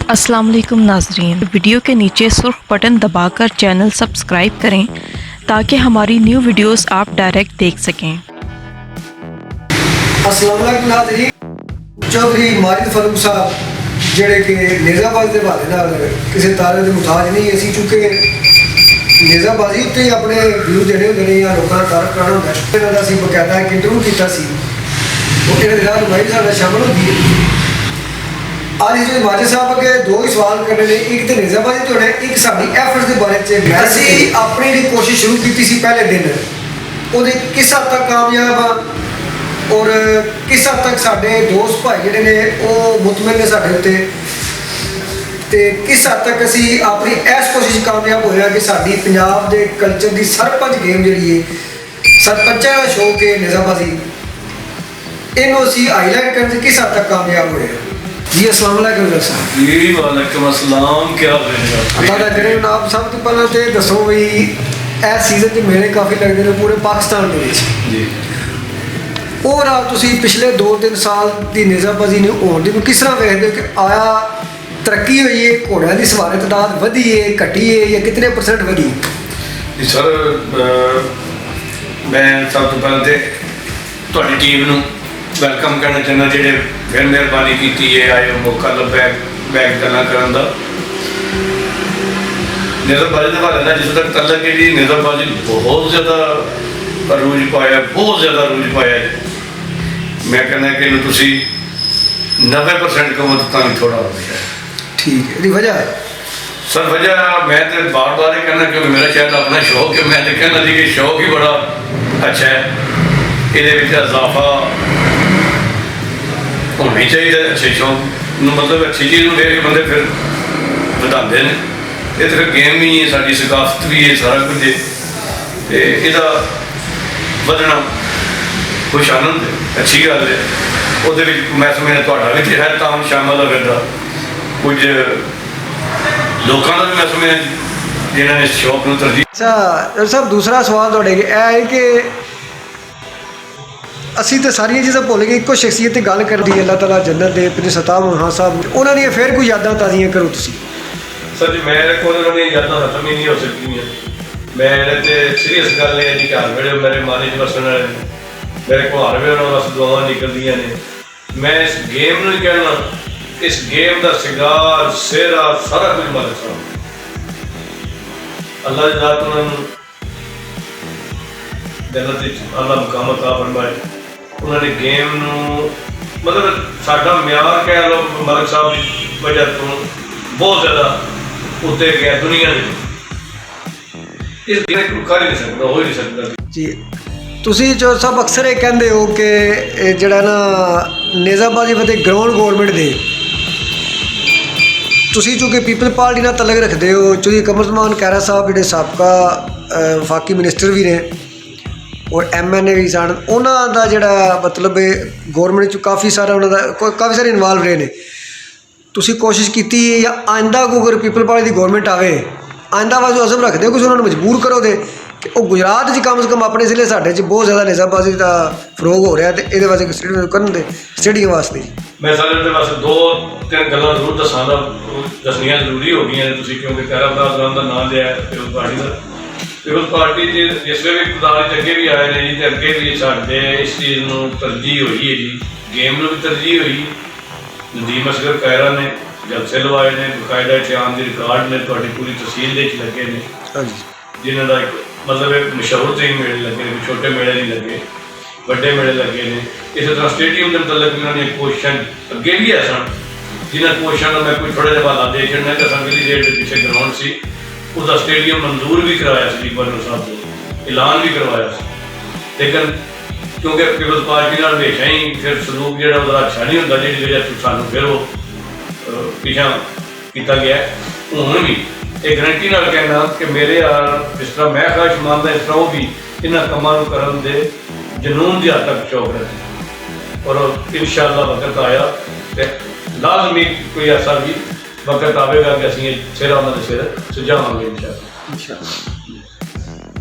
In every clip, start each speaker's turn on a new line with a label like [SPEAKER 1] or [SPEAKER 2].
[SPEAKER 1] अस्सलाम वालेकुम नाजरीन, वीडियो के नीचे सुर्ख बटन दबाकर चैनल सब्सक्राइब करें ताकि हमारी न्यू वीडियोस आप डायरेक्ट देख सकें।
[SPEAKER 2] अस्सलाम वालेकुम नाज़रीन, चौधरी माजिद फारूक साहब ਜਿਹੜੇ ਕਿ ਨੇਜ਼ਾਬਾਜ਼ੀ ਦੇ ਹਵਾਲੇ ਨਾਲ ਕਿਸੇ ਤਾਰੇ ਦੇ ਮੁਤਾਜ ਨਹੀਂ। ਅਸੀਂ ਚੁੱਕੇ ਨੇਜ਼ਾਬਾਜ਼ੀ ਉੱਤੇ ਹੀ ਆਪਣੇ ਵਿਊ ਦੇਣੇ ਹੁੰਦੇ ਨੇ ਜਾਂ ਲੋਕਾਂ ਦਾ ਤਾਰਫ ਕਰਾਉਣਾ ਹੁੰਦਾ। ਇਹਨਾਂ ਦਾ ਅਸੀਂ ਬਕਾਇਦਾ ਇੱਕ ਇੰਟਰਵਿਊ ਕੀਤਾ ਸੀ, ਉਹ ਕਿਹੜੇ ਨਾਲ ਨੁਮਾਇੰਦੇ ਸਾਡੇ ਸ਼ਾਮਲ ਹੁੰਦੀ ਹੈ। ਅੱਜ ਜੋ ਮਾजिद साहब ਅੱਗੇ ਦੋ ਹੀ ਸਵਾਲ ਕਰਨੇ ਨੇ, ਇੱਕ ਤੇ ਨੇਜ਼ਾਬਾਜ਼ੀ ਤੋਂ ਹੈ, ਇੱਕ ਸਾਡੀ ਐਫਰਟਸ ਦੇ ਬਾਰੇ 'ਚ। ਅਸੀਂ ਆਪਣੀ ਜਿਹੜੀ ਕੋਸ਼ਿਸ਼ ਸ਼ੁਰੂ ਕੀਤੀ ਸੀ ਪਹਿਲੇ ਦਿਨ, ਉਹਦੇ ਕਿਸ ਹੱਦ ਤੱਕ ਕਾਮਯਾਬ ਆ और किस हद तक साढ़े दोस्त भाई जोड़े ने मुतमिन ने साढ़े उत्ते, तो किस हद तक असी अपनी इस कोशिश कामयाब होया कि साड़ी पंजाब के कल्चर की सरपंच गेम जी है, सरपंचा का शौक है नज़ाबाजी, इनू असी हाईलाइट करने किस हद तक कामयाब होए। जी अस्सलाम वालेकुम साहब।
[SPEAKER 3] जी वालेकुम अस्सलाम, क्या
[SPEAKER 2] अल्लाह का करे जनाब। सब तो पहले तो दसो भी इस सीजन के मेले काफ़ी लगते हैं पूरे पाकिस्तान के
[SPEAKER 3] जी।
[SPEAKER 2] ओवरऑल तुसी पिछले 2-3 साल की नज़ाबाजी ने होने की किस तरह देखते हो कि आया तरक्की हुई है, घोड़ों की सवारी तादाद वधी है, घटी है या कितने % वधी?
[SPEAKER 3] जी सर, मैं सब तो पहले तो टीम को वेलकम करना चाहना जेडे फिर मेहरबानी की है, आए मौका लभ्या बैक गल्लां करन दा। नज़रबाजी के हवाले जिस तक तलक है जी, नज़रबाजी बहुत ज़्यादा अरूज पाया, बहुत ज़्यादा अरूज पाया। मैं कहना कि 90% कमो तो थोड़ा हो गया।
[SPEAKER 2] ठीक है, ये वजह है
[SPEAKER 3] सर? वजह मैं तो बार बार ही कहना, क्योंकि मेरा शायद अपना शौक है। मैं तो कहना जी कि शौक ही बड़ा अच्छा है, ये इजाफा होना ही चाहिए। अच्छे शौक मतलब अच्छी चीज़ देख के बंदे फिर बढ़ाते हैं। ये तो फिर गेम भी है, साड़ी सकाफत भी है, सारा कुछ है। तो यदा ਵਧਣਾ खुश आनंद है, अच्छी गल है। वो मैं समझना थोड़ा भी है ताम शामिल है, फिर कुछ लोगों का भी मैं समझना जिन्होंने इस शौक को तरजीह।
[SPEAKER 2] अच्छा साहब, दूसरा सवाल थोड़े यह है कि असी तो सारिया चीज़ां भुल गए, एको शख्सियत की गल कर दी अल्लाह ताला जन्नत दे अपने सताब हाँ साहब, उन्होंने फिर कोई यादां ताज़ियां करो तुसी।
[SPEAKER 3] सर जी मेरे को यादां खत्म ही नहीं हो सकती। मेरे तो सीरीयस गल है जी, घर वेड़े मेरे मारे च वसन वाले, मेरे को हर वे बस दुआवां निकलदियां ने। मैं इस गेम में ही कहना, इस गेम का सिंगार सेहरा सारा कुछ मालिक साहब अल्लाह की ज़ात उन्होंने जन्नत आला मुकाम अता फरमाए। उन्होंने गेम मतलब साडा म्यार कह लो मालिक साहब की वजह तो बहुत ज़्यादा उत्ते गया दुनिया में। इस दिन कर ही नहीं सकता, हो ही नहीं सकता जी।
[SPEAKER 2] तुसी जो सब अक्सर ये कहते हो कि जड़ा ना नज़ाबाजी फते ग्राउंड गौरमेंट दे, तुसी चूँकि पीपल पार्टी नाल तलक रखते हो, चूँकि कमरजमान खैरा साहब जो सबका वफाकी मिनिस्टर भी ने और MNA भी सन, उन्हों का जड़ा मतलब गौरमेंट काफ़ी सारा काफ़ी सारे इन्वॉल्व रहे ने। तुसी कोशिश की या आइंदा को अगर पीपल पार्टी की गौरमेंट आवे, आइंदा वाजो अज़म रखते हो कि उन्होंने मजबूर करो दे कि वो गुजरात च कम से कम अपने जिले साढ़े बहुत ज़्यादा नज़ाबाजी का फरोग हो रहा है, तो ये वास्ते स्टेडियम वास्ते
[SPEAKER 3] मैं सारे वास्ते 2-3 गल्लां जरूर दसनियां जरूरी हो गई, क्योंकि खैरा साहब का नाम लिया पीपल पार्टी का। पीपल पार्टी जिस वे भी प्रधान अगे भी आए हैं जी, तो अगे भी साढ़े इस चीज़ को तरजीह हुई है जी, गेम में भी तरजीह हुई। नदीम असगर खैरा ने जलसे लवाए ने, बकायदा इतिहान के रिकॉर्ड ने पूरी तहसील लगे ने, जिन्हों का एक मतलब मशहूर तरीन मेले लगे ने, छोटे मेले नहीं लगे, बड़े मेले लगे ने। इस तरह स्टेडियम के मतलब उन्होंने कोशिश अगे भी है सन, जिन्हें कोशिशों का मैं कोई थोड़ा जहा हवाला दे छड़ना कि संगली डेट के पिछले ग्राउंड से उसका स्टेडियम मंजूर भी कराया गवर्नर साहब ने, ऐलान भी करवाया, लेकिन क्योंकि पीपल्स पार्टी हमेशा ही फिर सलूक जो अच्छा नहीं होता, जी वजह सानू फिर वो पिछा किया गया। हूँ भी एक गारंटी नाल कहना कि मेरे जिस तरह मैं ख्वाहिश मानता, इस तरह वो भी इन्होंने कामों करन दे जनून की हद तक शौक रखते, और इंशाअल्लाह वक्त आया तो लाजमी कोई ऐसा भी वक्त आएगा कि असीं सिर उन्होंने सिर सुझावांगे इंशाअल्लाह।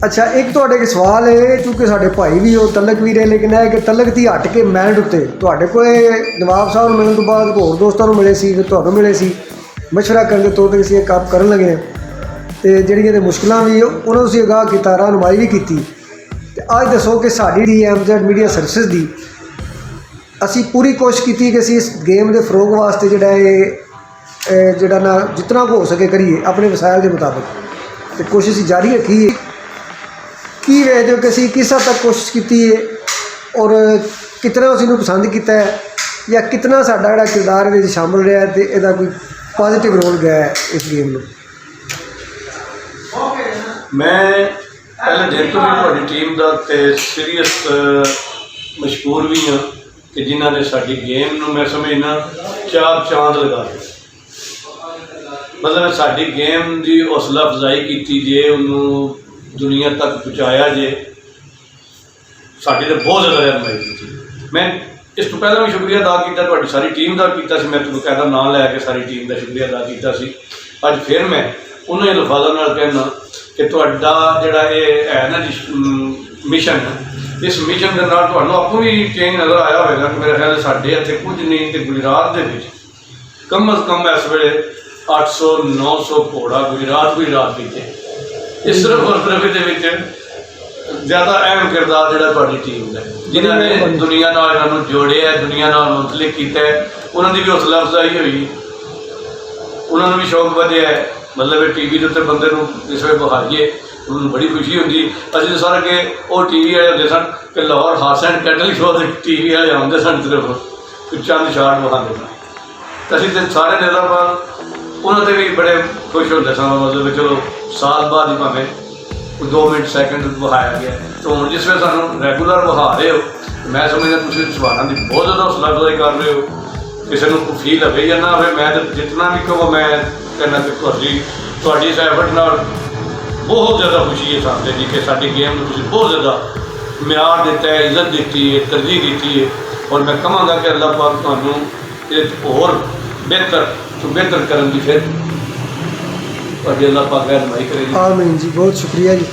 [SPEAKER 2] अच्छा, एक तो सवाल है, चूँकि साढ़े भाई भी हो तलक भी रहे, लेकिन है कि तलक की हट के मैंड उत्ते तुहाडे कोल नवाब साहब मिलने तो बाद होर दोस्तों मिले सी, फिर तुहानूं मिले सी, ਮਸ਼ਵਰਾ ਕਰਨ ਦੇ ਤੌਰ 'ਤੇ ਅਸੀਂ ਇਹ ਕੰਮ ਕਰਨ ਲੱਗੇ ਹਾਂ। ਅਤੇ ਜਿਹੜੀਆਂ ਇਹਦੇ ਮੁਸ਼ਕਲਾਂ ਵੀ ਉਹਨਾਂ ਨੂੰ ਅਸੀਂ ਅਗਾਹ ਕੀਤਾ, ਰਹਿਨੁਮਾਈ ਵੀ ਕੀਤੀ। ਅਤੇ ਅੱਜ ਦੱਸੋ ਕਿ ਸਾਡੀ DMZ ਮੀਡੀਆ ਸਰਵਿਸਿਜ਼ ਦੀ ਅਸੀਂ ਪੂਰੀ ਕੋਸ਼ਿਸ਼ ਕੀਤੀ ਕਿ ਅਸੀਂ ਇਸ ਗੇਮ ਦੇ ਫਰੋਗ ਵਾਸਤੇ ਜਿਹੜਾ ਨਾ ਜਿਤਨਾ ਕੁ ਹੋ ਸਕੇ ਕਰੀਏ ਆਪਣੇ ਵਸਾਇਲ ਦੇ ਮੁਤਾਬਕ, ਅਤੇ ਕੋਸ਼ਿਸ਼ ਜਾਰੀ ਰੱਖੀ ਹੈ। ਕੀ ਵੇਖਦੇ ਹੋ ਕਿ ਅਸੀਂ ਕਿਸ ਹੱਦ ਤੱਕ ਕੋਸ਼ਿਸ਼ ਕੀਤੀ ਹੈ ਔਰ ਕਿਤਨਾ ਅਸੀਂ ਨੂੰ ਪਸੰਦ ਕੀਤਾ ਹੈ, ਜਾਂ ਕਿਤਨਾ ਸਾਡਾ ਜਿਹੜਾ ਕਿਰਦਾਰ ਇਹਦੇ ਵਿੱਚ ਸ਼ਾਮਲ ਰਿਹਾ ਅਤੇ ਇਹਦਾ ਕੋਈ ਪੋਜ਼ੀਟਿਵ ਰੋਲ ਗਿਆ ਹੈ ਇਸ ਗੇਮ ਨੂੰ?
[SPEAKER 4] ਮੈਂ ਪਹਿਲੇ ਦਿਨ ਤੋਂ ਵੀ ਤੁਹਾਡੀ ਟੀਮ ਦਾ ਤੇ ਸੀਰੀਅਸ ਮਸ਼ਕੂਰ ਵੀ ਹਾਂ ਕਿ ਜਿਨ੍ਹਾਂ ਨੇ ਸਾਡੀ ਗੇਮ ਨੂੰ ਮੈਂ ਸਮਝਣਾ ਚਾਰ ਚਾਂਦ ਲਗਾ ਦਿੱਤੇ। ਮਤਲਬ ਸਾਡੀ ਗੇਮ ਦੀ ਹੌਸਲਾ ਅਫਜ਼ਾਈ ਕੀਤੀ ਜੇ, ਉਹਨੂੰ ਦੁਨੀਆ ਤੱਕ ਪਹੁੰਚਾਇਆ ਜੇ, ਸਾਡੀ ਤਾਂ ਬਹੁਤ ਜ਼ਿਆਦਾ ਰਹਿਨੁਮਾਈ ਕੀਤੀ। ਮੈਂ ਇਸ ਤੋਂ ਪਹਿਲਾਂ ਵੀ ਸ਼ੁਕਰੀਆ ਅਦਾ ਕੀਤਾ, ਤੁਹਾਡੀ ਸਾਰੀ ਟੀਮ ਦਾ ਕੀਤਾ ਸੀ। ਮੈਂ ਤੁਹਾਨੂੰ ਕਹਿੰਦਾ ਨਾਂ ਲੈ ਕੇ ਸਾਰੀ ਟੀਮ ਦਾ ਸ਼ੁਕਰੀਆ ਅਦਾ ਕੀਤਾ ਸੀ। ਅੱਜ ਫਿਰ ਮੈਂ ਉਹਨਾਂ ਹੀ ਲਫ਼ਜ਼ਾਂ ਨਾਲ ਕਹਿਣਾ ਕਿ ਤੁਹਾਡਾ ਜਿਹੜਾ ਇਹ ਹੈ ਨਾ ਜੀ ਮਿਸ਼ਨ, ਇਸ ਮਿਸ਼ਨ ਦੇ ਨਾਲ ਤੁਹਾਨੂੰ ਆਪੂ ਵੀ ਚੇਂਜ ਨਜ਼ਰ ਆਇਆ ਹੋਵੇਗਾ ਕਿ ਮੇਰੇ ਖਿਆਲ ਸਾਡੇ ਇੱਥੇ ਕੁਝ ਨਹੀਂ ਤੇ ਗੁਜਰਾਤ ਦੇ ਵਿੱਚ ਕਮ ਅਜ਼ ਕਮ ਇਸ ਵੇਲੇ 800-900 ਘੋੜਾ ਗੁਜਰਾਤ ਵਿੱਚ ਇਸ ਸਿਰਫ ਦੇ ਵਿੱਚ ਜ਼ਿਆਦਾ ਅਹਿਮ ਕਿਰਦਾਰ ਜਿਹੜਾ ਤੁਹਾਡੀ ਟੀਮ ਦਾ, ਜਿਨ੍ਹਾਂ ਨੇ ਦੁਨੀਆ ਨਾਲ ਇਹਨਾਂ ਨੂੰ ਜੋੜਿਆ, ਦੁਨੀਆ ਨਾਲ ਮੁੰਸਲਿਕ ਕੀਤਾ, ਉਹਨਾਂ ਦੀ ਵੀ ਹੌਸਲਾ ਅਫਜ਼ਾਈ ਹੋਈ, ਉਹਨਾਂ ਨੂੰ ਵੀ ਸ਼ੌਕ ਵਧਿਆ। ਮਤਲਬ ਇਹ TV ਦੇ ਉੱਤੇ ਬੰਦੇ ਨੂੰ ਇਸ ਵੇਲੇ ਬਹਾਈਏ, ਉਹਨਾਂ ਨੂੰ ਬੜੀ ਖੁਸ਼ੀ ਹੁੰਦੀ। ਅਸੀਂ ਤਾਂ ਸਾਰਾ ਕਿ ਉਹ TV ਵਾਲੇ ਹੁੰਦੇ ਸਨ ਕਿ Lahore horse and cattle show ਦੇ TV ਵਾਲੇ ਆਉਂਦੇ ਸਨ, ਸਿਰਫ ਚੰਦ ਸ਼ਾਟ ਵਿਖਾਉਂਦੇ ਸਨ। ਤਾਂ ਅਸੀਂ ਤਾਂ ਸਾਰੇ ਨੇਤਾਵਾਨ ਉਹਨਾਂ 'ਤੇ ਵੀ ਬੜੇ ਖੁਸ਼ ਹੁੰਦੇ ਸਨ। ਮਤਲਬ ਚਲੋ ਸਾਲ ਬਾਅਦ ਹੀ ਭਾਵੇਂ 2 ਮਿੰਟ ਸੈਕਿੰਡ ਵਿਖਾਇਆ ਗਿਆ। ਤਾਂ ਹੁਣ ਜਿਸ ਵੇਲੇ ਸਾਨੂੰ ਰੈਗੂਲਰ ਵਿਖਾ ਰਹੇ ਹੋ, ਮੈਂ ਸਮਝਦਾ ਤੁਸੀਂ ਸਵਾਲਾਂ ਦੀ ਬਹੁਤ ਜ਼ਿਆਦਾ ਹੌਸਲਾ ਅਫਜ਼ਾਈ ਕਰ ਰਹੇ ਹੋ। ਕਿਸੇ ਨੂੰ ਕੋਈ ਫੀਲ ਹੋਵੇ ਜਾਂ ਨਾ ਹੋਵੇ, ਮੈਂ ਤਾਂ ਜਿਤਨਾ ਵੀ ਕਹੋ ਮੈਂ ਕਹਿੰਦਾ ਕਿ ਤੁਹਾਡੀ ਇਸ ਐਫਰਟ ਨਾਲ ਬਹੁਤ ਜ਼ਿਆਦਾ ਖੁਸ਼ੀ ਹੈ ਸਾਨੂੰ ਜੀ ਕਿ ਸਾਡੀ ਗੇਮ ਨੂੰ ਤੁਸੀਂ ਬਹੁਤ ਜ਼ਿਆਦਾ ਮਿਆਰ ਦਿੱਤਾ ਹੈ, ਇੱਜ਼ਤ ਦਿੱਤੀ ਹੈ, ਤਰਜੀਹ ਦਿੱਤੀ ਹੈ। ਔਰ ਮੈਂ ਕਹਾਂਗਾ ਕਿ ਅੱਲਾਹ ਪਾਕ ਤੁਹਾਨੂੰ ਇਹ ਹੋਰ ਬਿਹਤਰ ਕਰਨ ਦੀ ਫਿਰ ਤੁਹਾਡੀ ਅੱਲਾਹ ਪਾਕ ਰਹਿਨੁਮਾਈ ਕਰੇਗੀ।
[SPEAKER 2] ਆਮੀਨ ਜੀ, ਬਹੁਤ ਸ਼ੁਕਰੀਆ ਜੀ।